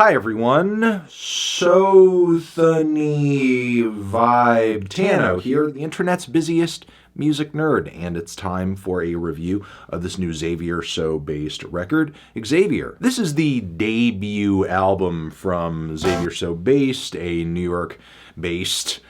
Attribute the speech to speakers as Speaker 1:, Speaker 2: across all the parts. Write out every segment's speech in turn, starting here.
Speaker 1: Hi everyone, Sothany Vibe Tano here, the internet's busiest music nerd, and it's time for a review of this new Xavier So-based record, Xavier. This is the debut album from Xavier So-based, a New York-based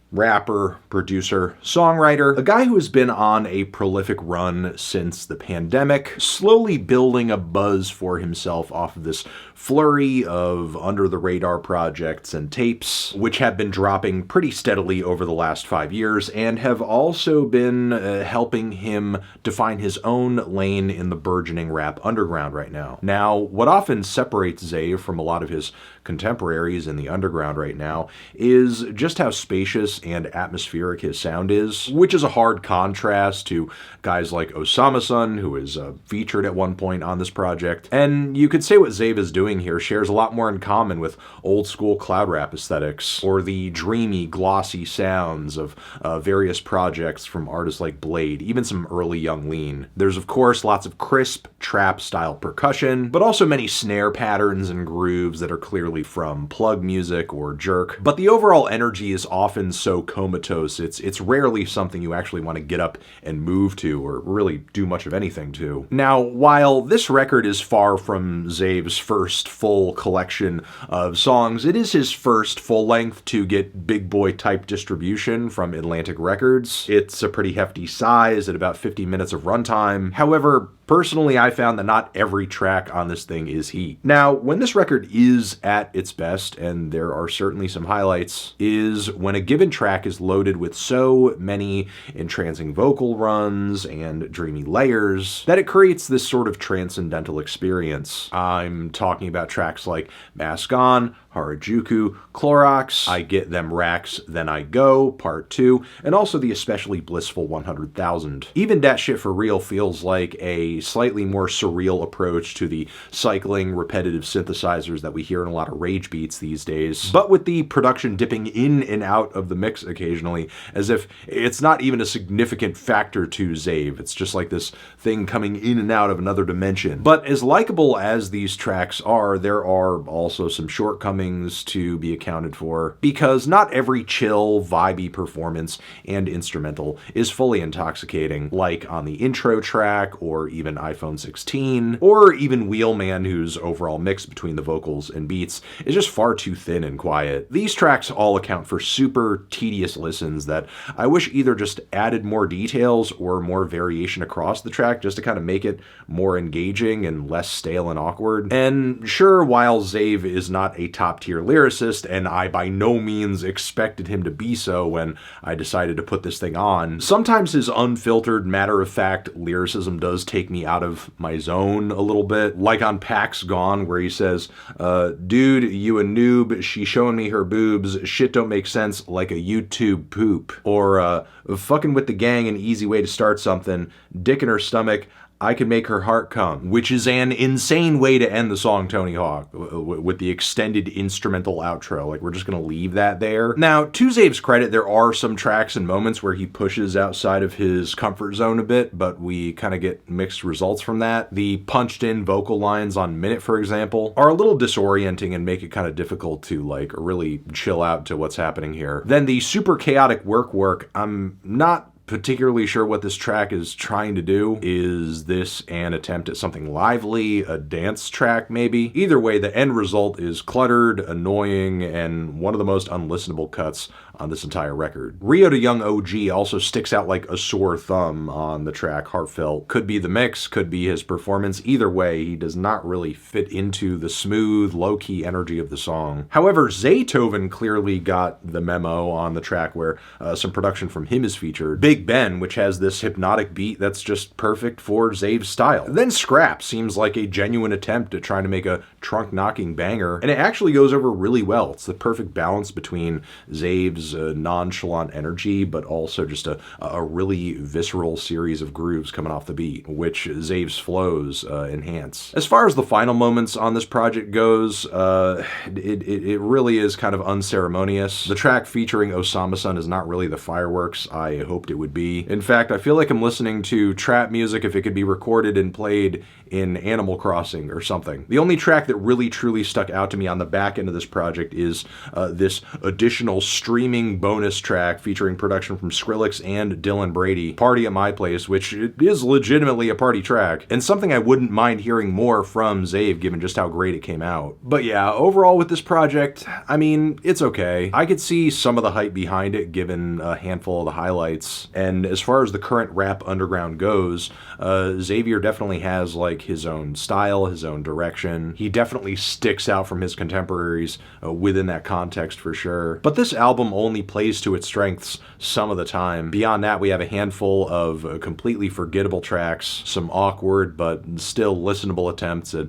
Speaker 1: rapper, producer, songwriter, a guy who has been on a prolific run since the pandemic, slowly building a buzz for himself off of this flurry of under-the-radar projects and tapes, which have been dropping pretty steadily over the last 5 years, and have also been helping him define his own lane in the burgeoning rap underground right now. Now, what often separates Xav from a lot of his contemporaries in the underground right now is just how spacious and atmospheric his sound is, which is a hard contrast to guys like Osama-san, who is featured at one point on this project. And you could say what Xav is doing here shares a lot more in common with old school cloud rap aesthetics, or the dreamy, glossy sounds of various projects from artists like Blade, even some early Young Lean. There's of course lots of crisp, trap-style percussion, but also many snare patterns and grooves that are clearly from plug music or jerk. But the overall energy is often so comatose, it's rarely something you actually want to get up and move to, or really do much of anything to. Now, while this record is far from Xav's first full collection of songs, it is his first full-length to get big boy type distribution from Atlantic Records. It's a pretty hefty size at about 50 minutes of runtime. However, personally, I found that not every track on this thing is heat. Now, when this record is at its best, and there are certainly some highlights, is when a given track is loaded with so many entrancing vocal runs and dreamy layers that it creates this sort of transcendental experience. I'm talking about tracks like Mask On, HARAJUKU, CLOROX, I Get Them Racks, Then I Go, Part 2, and also the especially blissful 100,000. Even Dat Shit For Real feels like a slightly more surreal approach to the cycling, repetitive synthesizers that we hear in a lot of rage beats these days, but with the production dipping in and out of the mix occasionally, as if it's not even a significant factor to Xav. It's just like this thing coming in and out of another dimension. But as likable as these tracks are, there are also some shortcomings to be accounted for, because not every chill, vibey performance and instrumental is fully intoxicating, like on the intro track, or even iPhone 16, or even Wheelman, whose overall mix between the vocals and beats is just far too thin and quiet. These tracks all account for super tedious listens that I wish either just added more details or more variation across the track just to kind of make it more engaging and less stale and awkward. And sure, while Xav is not a top-tier lyricist, and I by no means expected him to be so when I decided to put this thing on, sometimes his unfiltered, matter-of-fact lyricism does take me out of my zone a little bit, like on Pax Gone, where he says, dude, you a noob, she showing me her boobs, shit don't make sense like a YouTube poop. Or, fucking with the gang, an easy way to start something, dick in her stomach, I Could Make Her Heart Come, which is an insane way to end the song Tony Hawk, with the extended instrumental outro. Like, we're just gonna leave that there. Now, to Xav's credit, there are some tracks and moments where he pushes outside of his comfort zone a bit, but we kind of get mixed results from that. The punched-in vocal lines on Minute, for example, are a little disorienting and make it kind of difficult to, like, really chill out to what's happening here. Then the super chaotic work, I'm not particularly sure what this track is trying to do. Is this an attempt at something lively, a dance track maybe? Either way, the end result is cluttered, annoying, and one of the most unlistenable cuts on this entire record. Rio to Young OG also sticks out like a sore thumb on the track Heartfelt. Could be the mix, could be his performance. Either way, he does not really fit into the smooth, low-key energy of the song. However, Zaytoven clearly got the memo on the track where some production from him is featured. Big Ben, which has this hypnotic beat that's just perfect for Xav's style. Then SKRAP seems like a genuine attempt at trying to make a trunk-knocking banger, and it actually goes over really well. It's the perfect balance between Xav's nonchalant energy, but also just a really visceral series of grooves coming off the beat, which Xav's flows enhance. As far as the final moments on this project goes, it really is kind of unceremonious. The track featuring Osama-san is not really the fireworks I hoped it would would be. In fact, I feel like I'm listening to trap music if it could be recorded and played in Animal Crossing or something. The only track that really truly stuck out to me on the back end of this project is this additional streaming bonus track featuring production from Skrillex and Dylan Brady, Party at My Place, which is legitimately a party track, and something I wouldn't mind hearing more from Xav given just how great it came out. But yeah, overall with this project, I mean, it's okay. I could see some of the hype behind it given a handful of the highlights, and as far as the current rap underground goes, Xavier definitely has like his own style, his own direction. He definitely sticks out from his contemporaries within that context for sure. But this album only plays to its strengths some of the time. Beyond that, we have a handful of completely forgettable tracks, some awkward but still listenable attempts at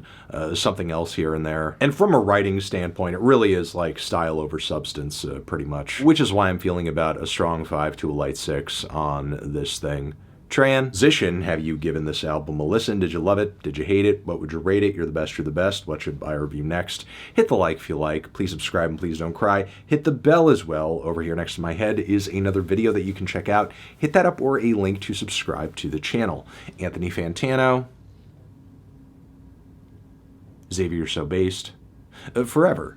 Speaker 1: something else here and there. And from a writing standpoint, it really is like style over substance, pretty much. Which is why I'm feeling about a strong 5 to a light 6 on this thing. Transition, have you given this album a listen? Did you love it? Did you hate it? What would you rate it? You're the best, you're the best. What should I review next? Hit the like if you like. Please subscribe and please don't cry. Hit the bell as well. Over here next to my head is another video that you can check out. Hit that up or a link to subscribe to the channel. Anthony Fantano, Xavier So Based, forever.